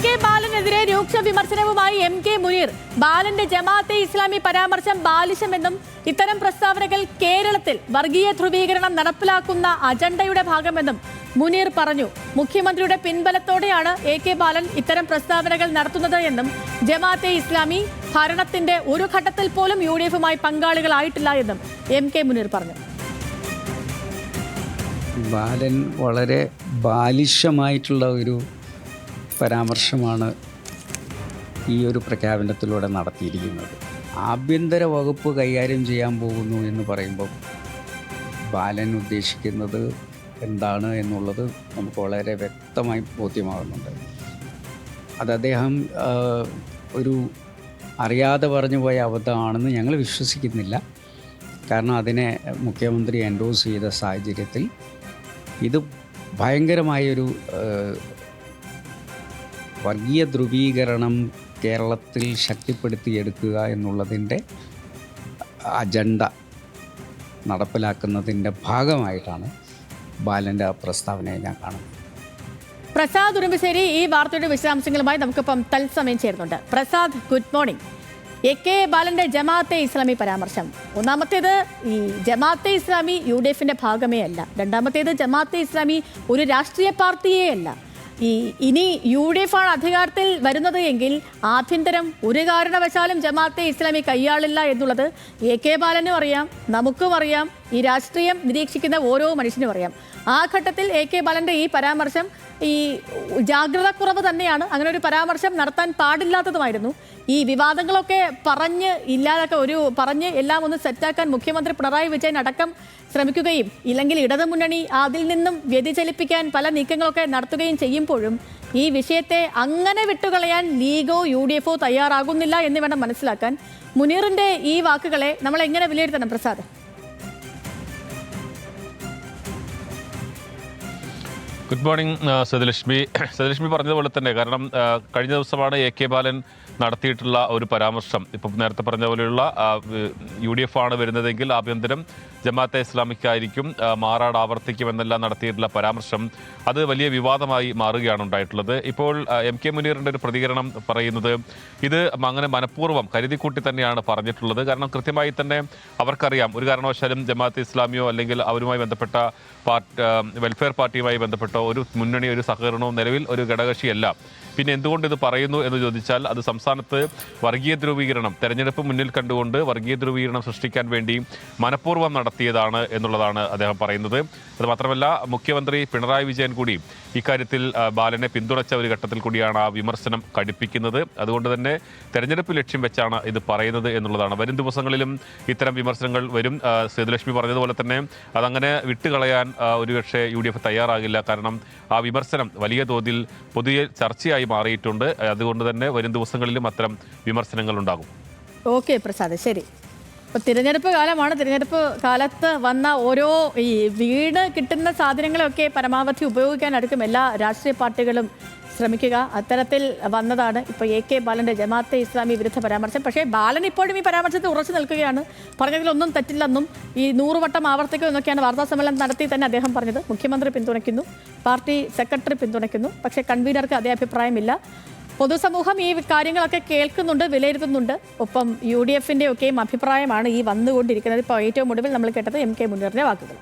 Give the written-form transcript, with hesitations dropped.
K ബാലനെതിരെ രൂക്ഷ വിമർശനവുമായി K Muneer. ബാലന്റെ ജമാഅത്തെ ഇസ്ലാമി പരാമർശം ബാലിശമെന്നും ഇത്തരം പ്രസ്താവനകൾ കേരളത്തിൽ വർഗീയ ധ്രുവീകരണം നടപ്പിലാക്കുന്ന അജണ്ടയുടെ ഭാഗമെന്നും മുനീർ പറഞ്ഞു. മുഖ്യമന്ത്രിയുടെ പിൻബലത്തോടെയാണ് കെ ബാലൻ ഇത്തരം പ്രസ്താവനകൾ നടത്തുന്നത് എന്നും ജമാഅത്തെ ഇസ്ലാമി ഭരണത്തിന്റെ ഒരു ഘട്ടത്തിൽ പോലും UDF-മായി പങ്കാളികളായിട്ടില്ല എന്നും കെ മുനീർ പറഞ്ഞു. ബാലൻ വളരെ ബാലിശമായിട്ടുള്ള ഒരു പരാമർശമാണ് ഈ ഒരു പ്രഖ്യാപനത്തിലൂടെ നടത്തിയിരിക്കുന്നത്. ആഭ്യന്തര വകുപ്പ് കൈകാര്യം ചെയ്യാൻ പോകുന്നു എന്ന് പറയുമ്പോൾ ബാലൻ ഉദ്ദേശിക്കുന്നത് എന്താണ് എന്നുള്ളത് നമുക്ക് വളരെ വ്യക്തമായി ബോധ്യമാകുന്നുണ്ട്. അത് അദ്ദേഹം ഒരു അറിയാതെ പറഞ്ഞു പോയ അബദ്ധമാണെന്ന് ഞങ്ങൾ വിശ്വസിക്കുന്നില്ല. കാരണം അതിനെ മുഖ്യമന്ത്രി എൻഡോസ് ചെയ്ത സാഹചര്യത്തിൽ ഇത് ഭയങ്കരമായൊരു വർഗീയ ധ്രുവീകരണം കേരളത്തിൽ ശക്തിപ്പെടുത്തിയെടുക്കുക എന്നുള്ളതിൻ്റെ അജണ്ട നടപ്പിലാക്കുന്നതിൻ്റെ ഭാഗമായിട്ടാണ് ബാലൻ്റെ ആ പ്രസ്താവനയെ ഞാൻ കാണുന്നത്. പ്രസാദ് ഉറുമ്പശ്ശേരി ഈ വാർത്തയുടെ വിശദാംശങ്ങളുമായി നമുക്കിപ്പം തത്സമയം ചേരുന്നുണ്ട്. Prasad, good morning. കെ ബാലന്റെ ജമാഅത്തെ ഇസ്ലാമി പരാമർശം, ഒന്നാമത്തേത് ഈ ജമാഅത്തെ ഇസ്ലാമി UDF-ന്റെ ഭാഗമേ അല്ല. രണ്ടാമത്തേത് ജമാഅത്തെ ഇസ്ലാമി ഒരു രാഷ്ട്രീയ പാർട്ടിയേ അല്ല. ഇനി UDF-ആണ് അധികാരത്തിൽ വരുന്നത് എങ്കിൽ ആഭ്യന്തരം ഒരു കാരണവശാലും ജമാഅത്തെ ഇസ്ലാമി കൈയാളില്ല എന്നുള്ളത് കെ ബാലനും അറിയാം, നമുക്കും അറിയാം, ഈ രാഷ്ട്രീയം നിരീക്ഷിക്കുന്ന ഓരോ മനുഷ്യനും അറിയാം. ആ ഘട്ടത്തിൽ കെ ബാലന്റെ ഈ പരാമർശം ഈ ജാഗ്രത കുറവ് തന്നെയാണ്. അങ്ങനെ ഒരു പരാമർശം നടത്താൻ പാടില്ലാത്തതുമായിരുന്നു. ഈ വിവാദങ്ങളൊക്കെ പറഞ്ഞ് എല്ലാം ഒന്ന് സെറ്റാക്കാൻ മുഖ്യമന്ത്രി പിണറായി വിജയൻ അടക്കം ശ്രമിക്കുകയും ഇല്ലെങ്കിൽ ഇടതുമുന്നണി അതിൽ നിന്നും വ്യതിചലിപ്പിക്കാൻ പല നീക്കങ്ങളൊക്കെ നടത്തുകയും ചെയ്യുമ്പോഴും ഈ വിഷയത്തെ അങ്ങനെ വിട്ടുകളയാൻ ലീഗോ UDF-ഓ തയ്യാറാകുന്നില്ല എന്ന് വേണം മനസ്സിലാക്കാൻ. മുനീറിന്റെ ഈ വാക്കുകളെ നമ്മൾ എങ്ങനെ വിലയിരുത്തണം പ്രസാദ്? ഗുഡ് മോർണിംഗ് സതിലക്ഷ്മി പറഞ്ഞതുപോലെ തന്നെ, കാരണം കഴിഞ്ഞ ദിവസമാണ് കെ ബാലൻ നടത്തിയിട്ടുള്ള ഒരു പരാമർശം. ഇപ്പം നേരത്തെ പറഞ്ഞ പോലെയുള്ള UDF-ആണ് വരുന്നതെങ്കിൽ ആഭ്യന്തരം ജമാഅത്തെ ഇസ്ലാമിക്കായിരിക്കും, മാറാട് ആവർത്തിക്കുമെന്നെല്ലാം നടത്തിയിട്ടുള്ള പരാമർശം അത് വലിയ വിവാദമായി മാറുകയാണ് ഉണ്ടായിട്ടുള്ളത്. ഇപ്പോൾ കെ മുനീറിൻ്റെ ഒരു പ്രതികരണം പറയുന്നത് ഇത് അങ്ങനെ മനഃപൂർവ്വം കരുതിക്കൂട്ടി തന്നെയാണ് പറഞ്ഞിട്ടുള്ളത്. കാരണം കൃത്യമായി തന്നെ അവർക്കറിയാം ഒരു കാരണവശാലും ജമാഅത്തെ ഇസ്ലാമിയോ അല്ലെങ്കിൽ അവരുമായി ബന്ധപ്പെട്ട വെൽഫെയർ പാർട്ടിയുമായി ബന്ധപ്പെട്ട ഒരു മുന്നണി, ഒരു സഹകരണവും നിലവിൽ ഒരു ഘടകകക്ഷിയല്ല. പിന്നെ എന്തുകൊണ്ട് ഇത് പറയുന്നു എന്ന് ചോദിച്ചാൽ അത് സംസ്ഥാനത്ത് വർഗീയ ധ്രുവീകരണം, തെരഞ്ഞെടുപ്പ് മുന്നിൽ കണ്ടുകൊണ്ട് വർഗീയ ധ്രുവീകരണം സൃഷ്ടിക്കാൻ വേണ്ടി മനഃപൂർവ്വം നടത്തിയതാണ് എന്നുള്ളതാണ് അദ്ദേഹം പറയുന്നത്. അത് മാത്രമല്ല, മുഖ്യമന്ത്രി പിണറായി വിജയൻ കൂടി ഇക്കാര്യത്തിൽ ബാലനെ പിന്തുണച്ച ഒരു ഘട്ടത്തിൽ കൂടിയാണ് ആ വിമർശനം കടുപ്പിക്കുന്നത്. അതുകൊണ്ട് തന്നെ തെരഞ്ഞെടുപ്പ് ലക്ഷ്യം വെച്ചാണ് ഇത് പറയുന്നത് എന്നുള്ളതാണ്. വരും ദിവസങ്ങളിലും ഇത്തരം വിമർശനങ്ങൾ വരും. സേതുലക്ഷ്മി പറഞ്ഞതുപോലെ തന്നെ അതങ്ങനെ വിട്ടുകളയാൻ ഒരുപക്ഷെ UDF തയ്യാറാകില്ല. കാരണം ആ വിമർശനം വലിയ തോതിൽ പൊതുവെ ചർച്ചയായി മാറിയിട്ടുണ്ട്. അതുകൊണ്ട് തന്നെ വരും ദിവസങ്ങളിലും അത്തരം വിമർശനങ്ങൾ ഉണ്ടാകും. ഓക്കെ പ്രസാദ്, ശരി. ഇപ്പോൾ തിരഞ്ഞെടുപ്പ് കാലമാണ്. തിരഞ്ഞെടുപ്പ് കാലത്ത് വന്ന ഓരോ ഈ വീട് കിട്ടുന്ന സാധനങ്ങളൊക്കെ പരമാവധി ഉപയോഗിക്കാനടക്കും എല്ലാ രാഷ്ട്രീയ പാർട്ടികളും ശ്രമിക്കുക. അത്തരത്തിൽ വന്നതാണ് ഇപ്പോൾ കെ ബാലൻ്റെ ജമാഅത്തെ ഇസ്ലാമി വിരുദ്ധ പരാമർശം. പക്ഷേ ബാലൻ ഇപ്പോഴും ഈ പരാമർശത്തിൽ ഉറച്ചു നിൽക്കുകയാണ്. പറഞ്ഞതിലൊന്നും തെറ്റില്ലെന്നും ഈ 100 വട്ടം ആവർത്തിക്കും എന്നൊക്കെയാണ് വാർത്താ സമ്മേളനം നടത്തി തന്നെ അദ്ദേഹം പറഞ്ഞത്. മുഖ്യമന്ത്രി പിന്തുണയ്ക്കുന്നു, പാർട്ടി സെക്രട്ടറി പിന്തുണയ്ക്കുന്നു, പക്ഷേ കൺവീനർക്ക് അതേ അഭിപ്രായമില്ല. പൊതുസമൂഹം ഈ കാര്യങ്ങളൊക്കെ കേൾക്കുന്നുണ്ട്, വിലയിരുത്തുന്നുണ്ട്. ഒപ്പം UDF-ൻ്റെ ഒക്കെയും അഭിപ്രായമാണ് ഈ വന്നുകൊണ്ടിരിക്കുന്നത്. ഇപ്പോൾ ഏറ്റവും ഒടുവിൽ നമ്മൾ കേട്ടത് കെ മുനീറിൻ്റെ വാക്കുകൾ.